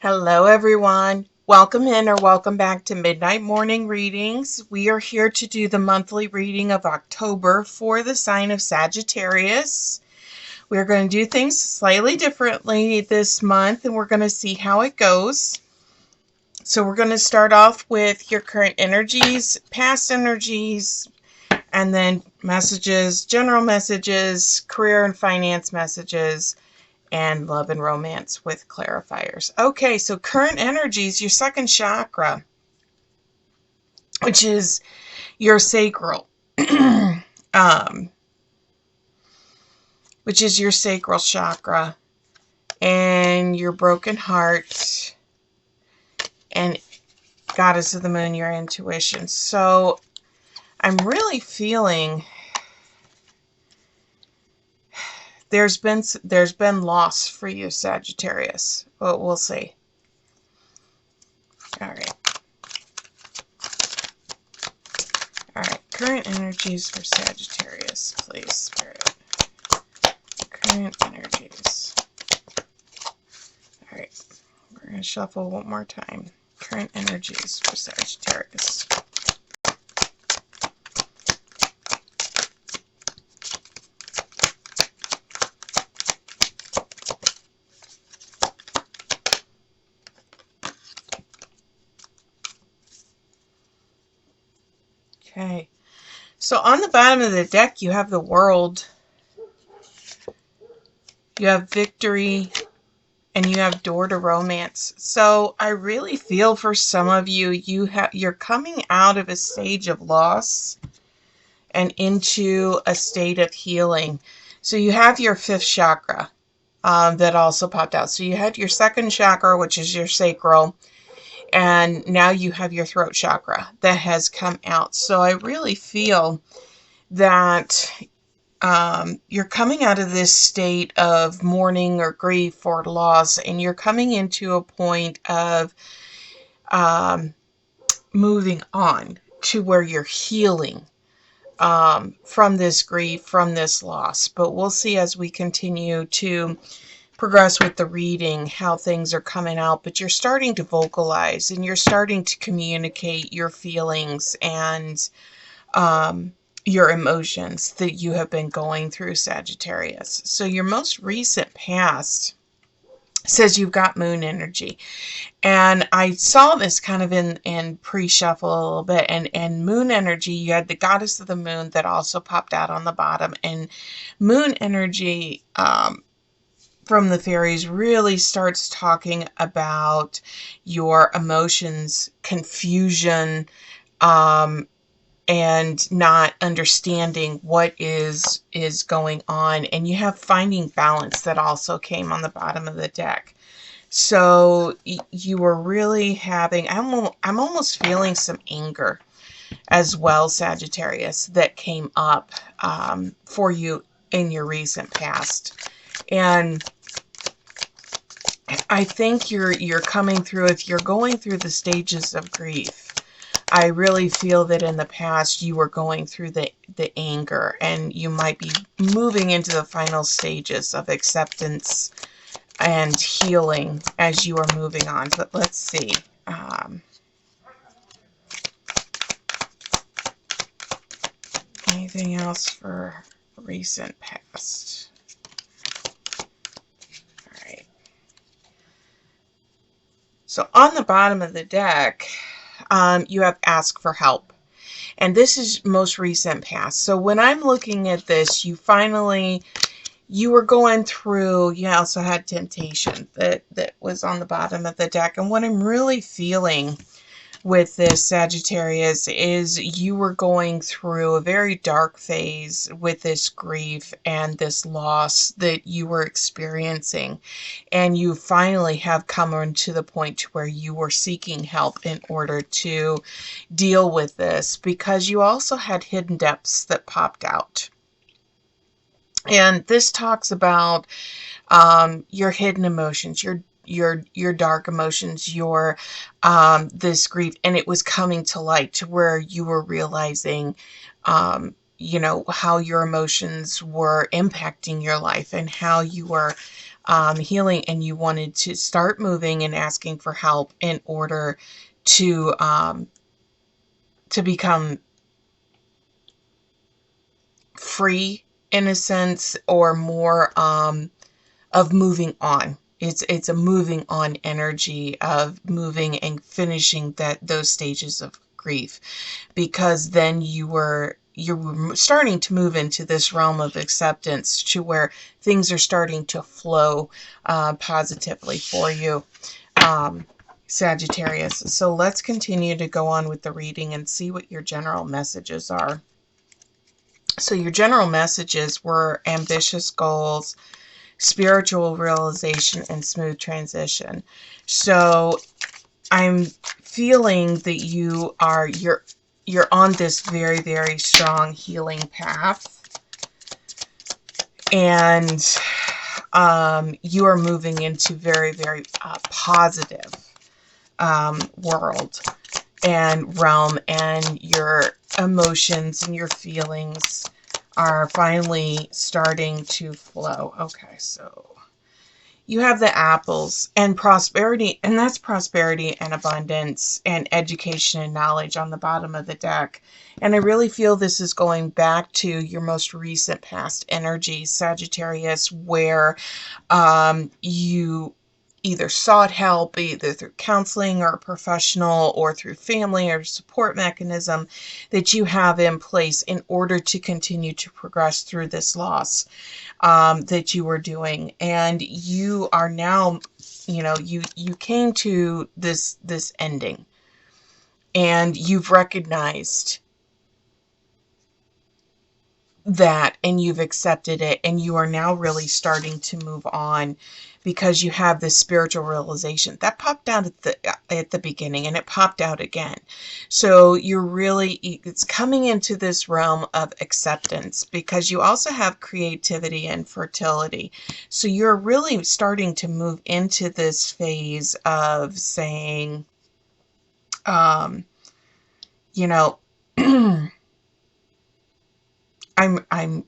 Hello, everyone. Welcome in or welcome back to Midnight Morning Readings. We are here to do the monthly reading of October for the sign of Sagittarius. We're going to do things slightly differently this month and we're going to see how it goes. So we're going to start off with your current energies, past energies, and then messages, general messages, career and finance messages, and love and romance with clarifiers. Okay, so current energies, your second chakra, which is your sacral, which is your sacral chakra, and your broken heart, and goddess of the moon, your intuition. So I'm really feeling there's been loss for you, Sagittarius, but we'll see. All right. All right, current energies for Sagittarius, please, Spirit. Current energies. All right, we're going to shuffle one more time. Current energies for Sagittarius. Okay, so on the bottom of the deck, you have the World, you have Victory, and you have Door to Romance. So I really feel for some of you, you're coming out of a stage of loss and into a state of healing. So you have your fifth chakra that also popped out. So you had your second chakra, which is your sacral, and now you have your throat chakra that has come out. So I really feel that you're coming out of this state of mourning or grief or loss, and you're coming into a point of moving on to where you're healing from this grief, from this loss. But we'll see as we continue to progress with the reading how things are coming out. But you're starting to vocalize and you're starting to communicate your feelings and your emotions that you have been going through, Sagittarius. So your most recent past says you've got moon energy. And I saw this kind of in pre-shuffle a little bit. And moon energy, you had the goddess of the moon that also popped out on the bottom. And moon energy from the fairies really starts talking about your emotions, confusion, and not understanding what is going on. And you have finding balance that also came on the bottom of the deck. So you were really having, I'm almost feeling some anger as well, Sagittarius, that came up for you in your recent past. And I think you're coming through, if you're going through the stages of grief, I really feel that in the past you were going through the anger, and you might be moving into the final stages of acceptance and healing as you are moving on. But let's see. Anything else for recent past? All right. So on the bottom of the deck, you have ask for help. And this is most recent past. So when I'm looking at this, you were going through, you also had temptation that was on the bottom of the deck. And what I'm really feeling with this, Sagittarius, is you were going through a very dark phase with this grief and this loss that you were experiencing. And you finally have come to the point to where you were seeking help in order to deal with this, because you also had hidden depths that popped out. And this talks about your hidden emotions, your dark emotions, your this grief, and it was coming to light to where you were realizing how your emotions were impacting your life and how you were healing, and you wanted to start moving and asking for help in order to become free in a sense, or more of moving on. It's a moving on energy of moving and finishing those stages of grief, because then you're starting to move into this realm of acceptance, to where things are starting to flow positively for you, Sagittarius. So let's continue to go on with the reading and see what your general messages are. So your general messages were ambitious goals, spiritual realization, and smooth transition. So I'm feeling that you're on this very, very strong healing path, and you are moving into very, very positive world and realm, and your emotions and your feelings are finally starting to flow. Okay, so you have the apples and prosperity, and that's prosperity and abundance and education and knowledge on the bottom of the deck. And I really feel this is going back to your most recent past energy, Sagittarius, where you either sought help, either through counseling or a professional, or through family or support mechanism that you have in place in order to continue to progress through this loss that you were doing. And you are now, you came to this ending, and you've recognized that, and you've accepted it, and you are now really starting to move on, because you have this spiritual realization that popped out at the beginning, and it popped out again. So it's coming into this realm of acceptance, because you also have creativity and fertility. So you're really starting to move into this phase of saying, I'm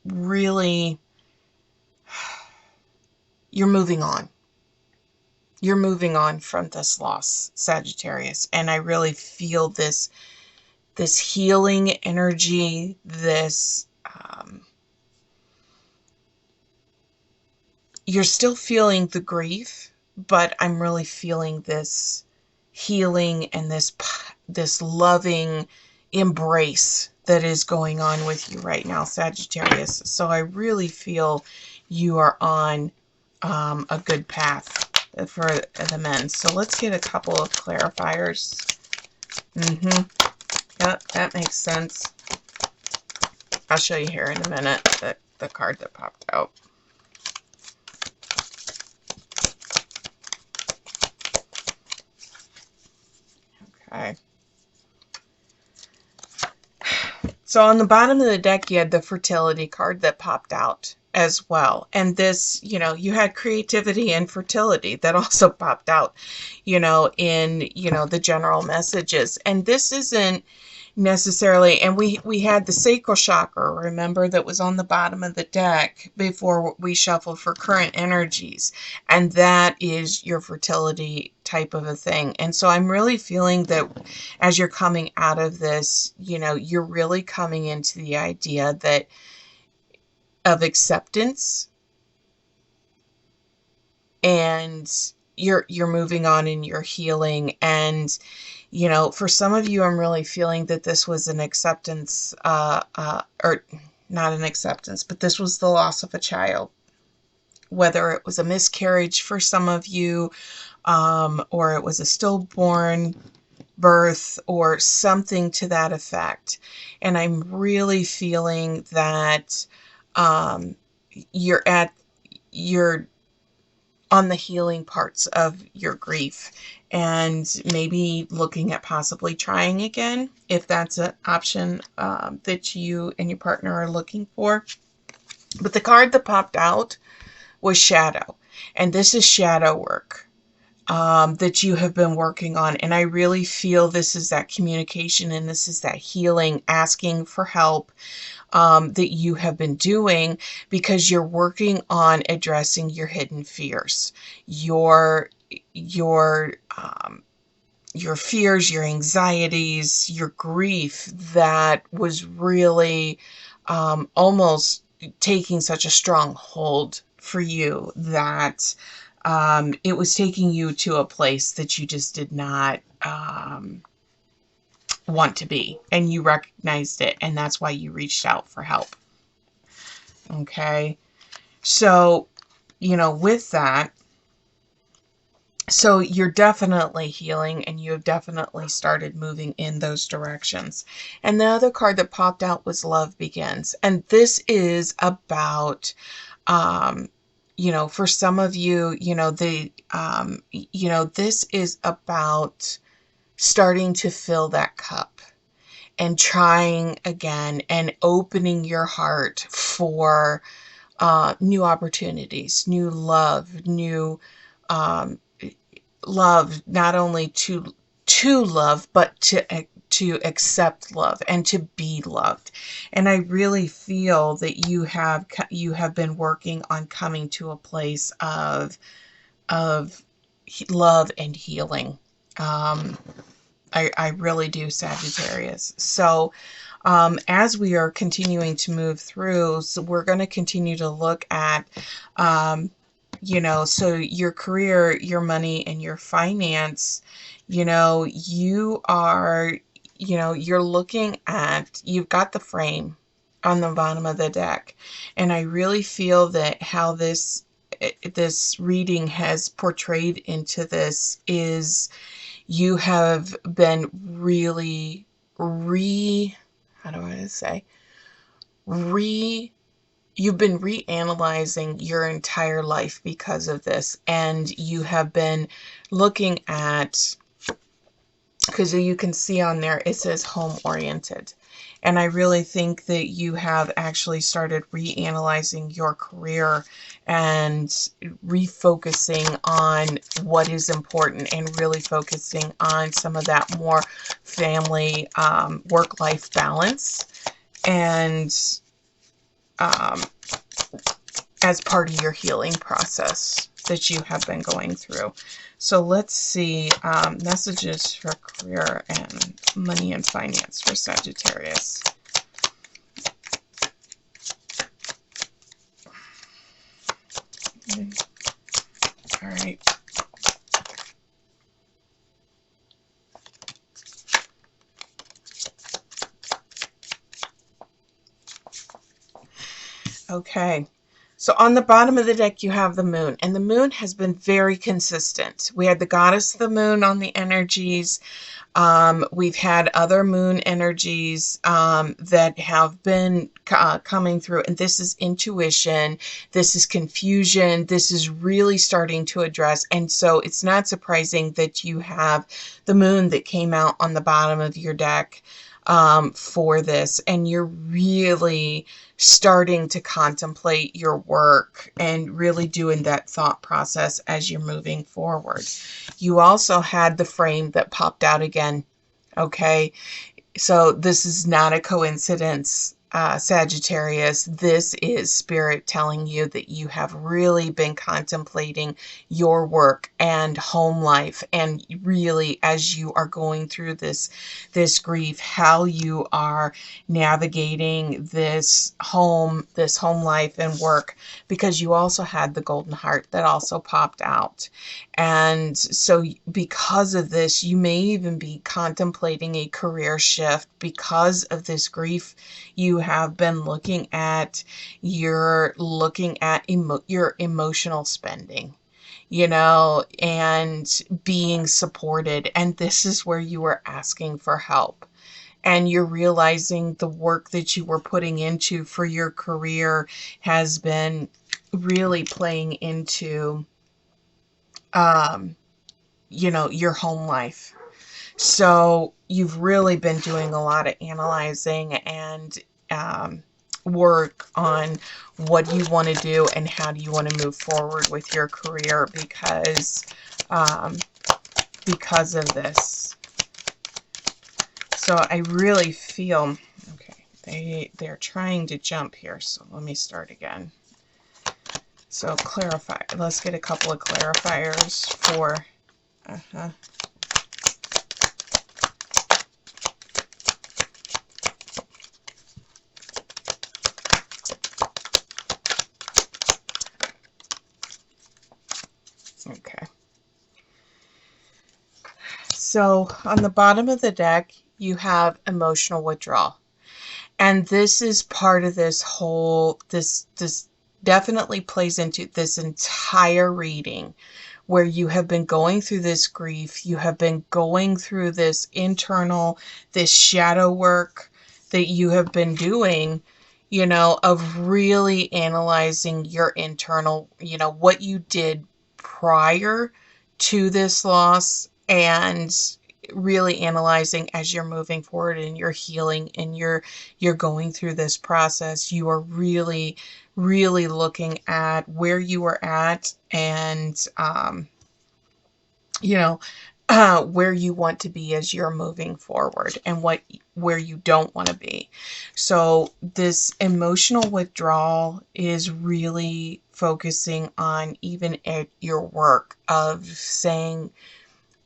really, you're moving on. You're moving on from this loss, Sagittarius. And I really feel this healing energy, you're still feeling the grief, but I'm really feeling this healing and this loving embrace that is going on with you right now, Sagittarius. So I really feel you are on a good path for the men. So let's get a couple of clarifiers. Yep, that makes sense. I'll show you here in a minute the card that popped out. Okay. So on the bottom of the deck, you had the fertility card that popped out as well. And this, you had creativity and fertility that also popped out, in, the general messages. And this isn't necessarily, and we had the sacral chakra, remember, that was on the bottom of the deck before we shuffled for current energies, and that is your fertility type of a thing. And so I'm really feeling that as you're coming out of this, you're really coming into the idea of acceptance, and you're moving on and you're healing. And for some of you, I'm really feeling that this was an acceptance, or not an acceptance, but this was the loss of a child, whether it was a miscarriage for some of you, or it was a stillborn birth or something to that effect. And I'm really feeling that you're on the healing parts of your grief, and maybe looking at possibly trying again, if that's an option that you and your partner are looking for. But the card that popped out was shadow, and this is shadow work. that you have been working on. And I really feel this is that communication and this is that healing, asking for help, that you have been doing, because you're working on addressing your hidden fears, your fears, your anxieties, your grief that was really almost taking such a strong hold for you that it was taking you to a place that you just did not want to be. And you recognized it, and that's why you reached out for help. Okay. So, with that, so you're definitely healing and you have definitely started moving in those directions. And the other card that popped out was Love Begins. And this is about, for some of you, this is about starting to fill that cup and trying again and opening your heart for new opportunities, new love, new love, not only to love, but to accept love and to be loved. And I really feel that you have been working on coming to a place of love and healing. I really do, Sagittarius. So as we are continuing to move through, so we're going to continue to look at so your career, your money, and your finance, you are, you're looking at, you've got the frame on the bottom of the deck. And I really feel that how this reading has portrayed into this is you have been really how do I say, you've been reanalyzing your entire life because of this, and you have been looking at, because you can see on there it says home oriented, and I really think that you have actually started reanalyzing your career and refocusing on what is important and really focusing on some of that more family work-life balance, and as part of your healing process that you have been going through. So let's see, messages for career and money and finance for Sagittarius. Okay. All right. Okay, so on the bottom of the deck you have the moon, and the moon has been very consistent. We had the goddess of the moon on the energies. We've had other moon energies that have been coming through, and this is intuition, this is confusion, this is really starting to address, and so it's not surprising that you have the moon that came out on the bottom of your deck for this, and you're really starting to contemplate your work and really doing that thought process as you're moving forward. You also had the frame that popped out again. Okay, so this is not a coincidence, Sagittarius. This is Spirit telling you that you have really been contemplating your work and home life, and really, as you are going through this grief, how you are navigating this home life and work, because you also had the golden heart that also popped out. And so because of this, you may even be contemplating a career shift because of this grief. You have been looking at your emotional spending, and being supported. And this is where you are asking for help. And you're realizing the work that you were putting into for your career has been really playing into, your home life. So you've really been doing a lot of analyzing and work on what you want to do and how do you want to move forward with your career, because because of this. So I really feel, okay, they're trying to jump here, so let me start again. So clarify, let's get a couple of clarifiers for, okay. So on the bottom of the deck, you have emotional withdrawal. And this is part of this whole, this definitely plays into this entire reading, where you have been going through this grief, you have been going through this internal, this shadow work that you have been doing, you know, of really analyzing your internal, you know, what you did prior to this loss, and really analyzing as you're moving forward and you're healing and you're going through this process. You are really looking at where you were at, and you know, where you want to be as you're moving forward, and where you don't want to be. So this emotional withdrawal is really focusing on, even at your work, of saying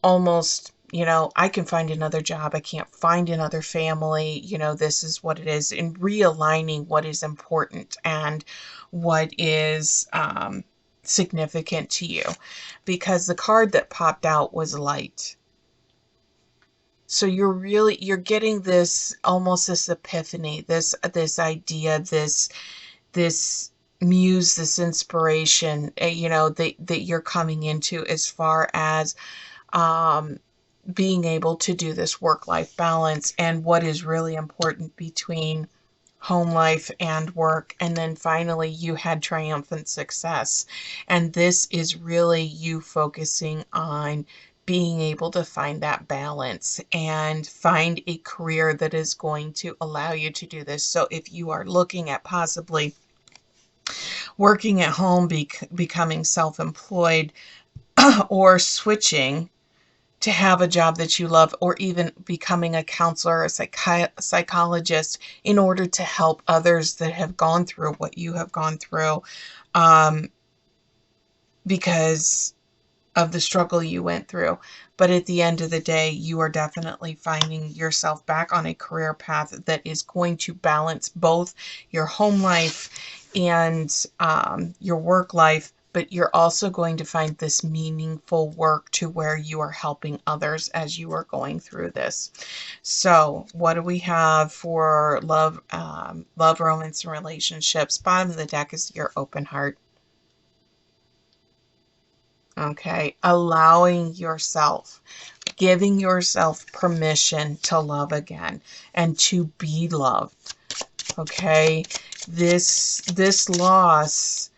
almost, you know, I can find another job, I can't find another family, you know, this is what it is, and realigning what is important and what is significant to you, because the card that popped out was light. So you're getting this, almost this epiphany, this idea, this muse, this inspiration, you know, that you're coming into, as far as being able to do this work-life balance, and what is really important between home life and work. And then finally you had triumphant success, and this is really you focusing on being able to find that balance and find a career that is going to allow you to do this. So if you are looking at possibly working at home, becoming self-employed, or switching to have a job that you love, or even becoming a counselor, a psychologist, in order to help others that have gone through what you have gone through, because of the struggle you went through. But at the end of the day, you are definitely finding yourself back on a career path that is going to balance both your home life and your work life, but you're also going to find this meaningful work to where you are helping others as you are going through this. So what do we have for love, love, romance, and relationships? Bottom of the deck is your open heart. Okay, allowing yourself, giving yourself permission to love again and to be loved. Okay, this loss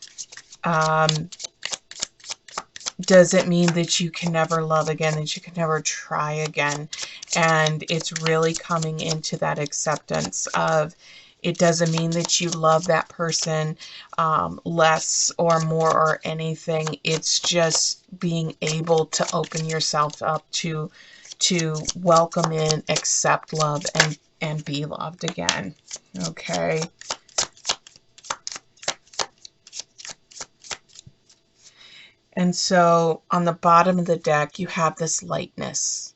doesn't mean that you can never love again, that you can never try again. And it's really coming into that acceptance of, it doesn't mean that you love that person less or more or anything. It's just being able to open yourself up to welcome in, accept love, and be loved again. Okay. And so on the bottom of the deck, you have this lightness.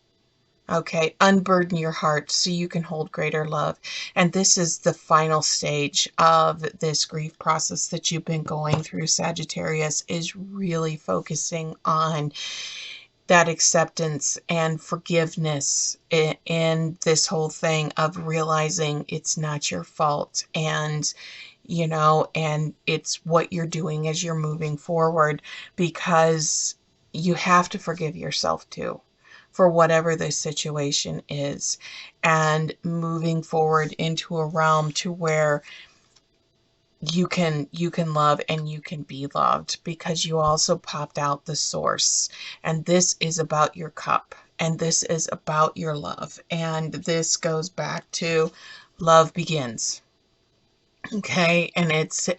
Okay, unburden your heart so you can hold greater love. And this is the final stage of this grief process that you've been going through, Sagittarius, is really focusing on that acceptance and forgiveness in this whole thing of realizing it's not your fault, and you know, and it's what you're doing as you're moving forward, because you have to forgive yourself too for whatever the situation is, and moving forward into a realm to where you can love and you can be loved, because you also popped out the source, and this is about your cup, and this is about your love, and this goes back to love begins. Okay, and it's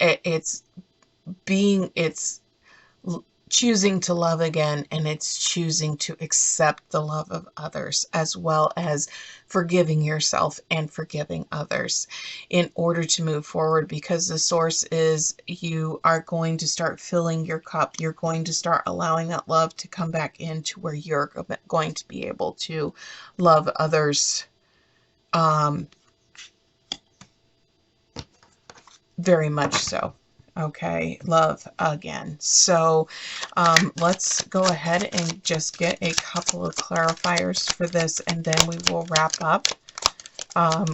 choosing to love again, and it's choosing to accept the love of others, as well as forgiving yourself and forgiving others in order to move forward, because the source is you are going to start filling your cup. You're going to start allowing that love to come back into where you're going to be able to love others very much so. Okay, love again. So let's go ahead and just get a couple of clarifiers for this, and then we will wrap up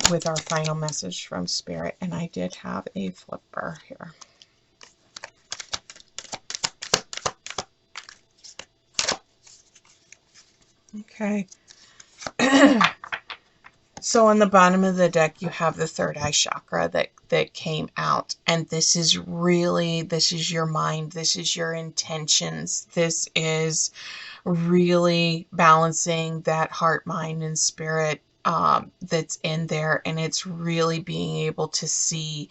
with our final message from Spirit. And I did have a flipper here. Okay. So on the bottom of the deck, you have the third eye chakra that came out. And this is your mind. This is your intentions. This is really balancing that heart, mind, and spirit that's in there. And it's really being able to see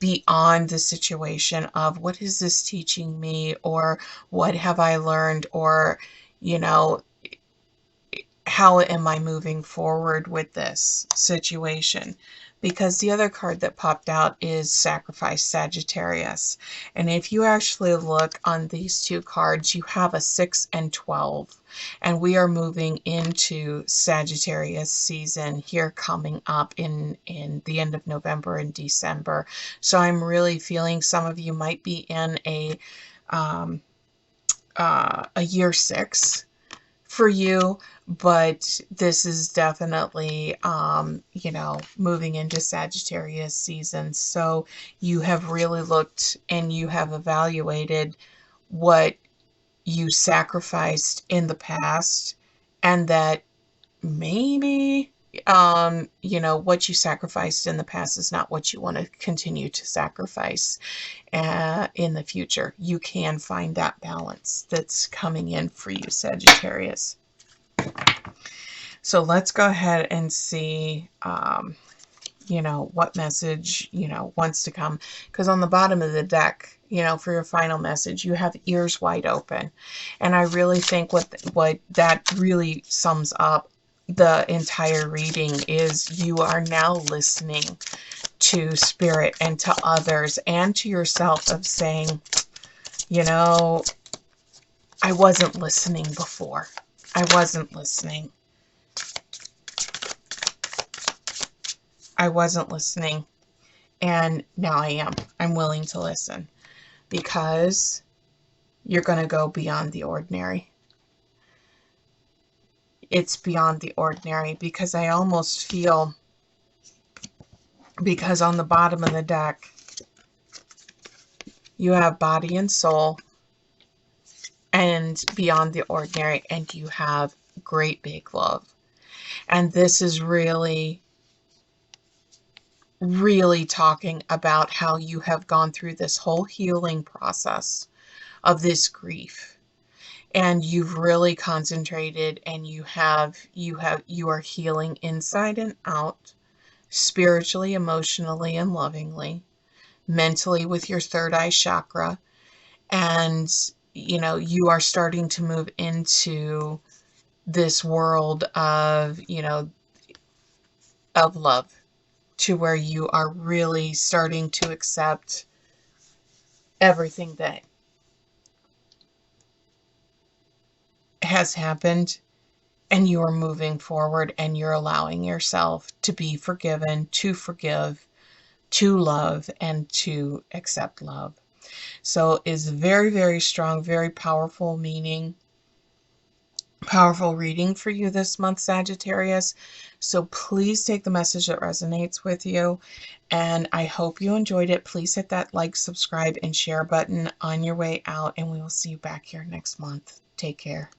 beyond the situation of what is this teaching me, or what have I learned, or, how am I moving forward with this situation? Because the other card that popped out is Sacrifice, Sagittarius. And if you actually look on these two cards, you have a 6 and 12. And we are moving into Sagittarius season here coming up in the end of November and December. So I'm really feeling some of you might be in a year 6 for you, but this is definitely, moving into Sagittarius season. So you have really looked and you have evaluated what you sacrificed in the past, and that maybe, what you sacrificed in the past is not what you want to continue to sacrifice in the future. You can find that balance that's coming in for you, Sagittarius. So let's go ahead and see, what message, wants to come. Because on the bottom of the deck, for your final message, you have ears wide open. And I really think what that really sums up the entire reading is you are now listening to Spirit and to others and to yourself, of saying, I wasn't listening before. I wasn't listening. I wasn't listening. And now I am. I'm willing to listen, because you're going to go beyond the ordinary. It's beyond the ordinary, because I almost feel, because on the bottom of the deck, you have body and soul and beyond the ordinary, and you have great big love. And this is really, really talking about how you have gone through this whole healing process of this grief, and you've really concentrated, and you are healing inside and out, spiritually, emotionally, and lovingly, mentally with your third eye chakra. And you are starting to move into this world of of love, to where you are really starting to accept everything that has happened, and you are moving forward, and you're allowing yourself to be forgiven, to forgive, to love, and to accept love. So it's very, very strong, very powerful meaning, powerful reading for you this month, Sagittarius. So please take the message that resonates with you, and I hope you enjoyed it. Please hit that like, subscribe, and share button on your way out, and we will see you back here next month. Take care.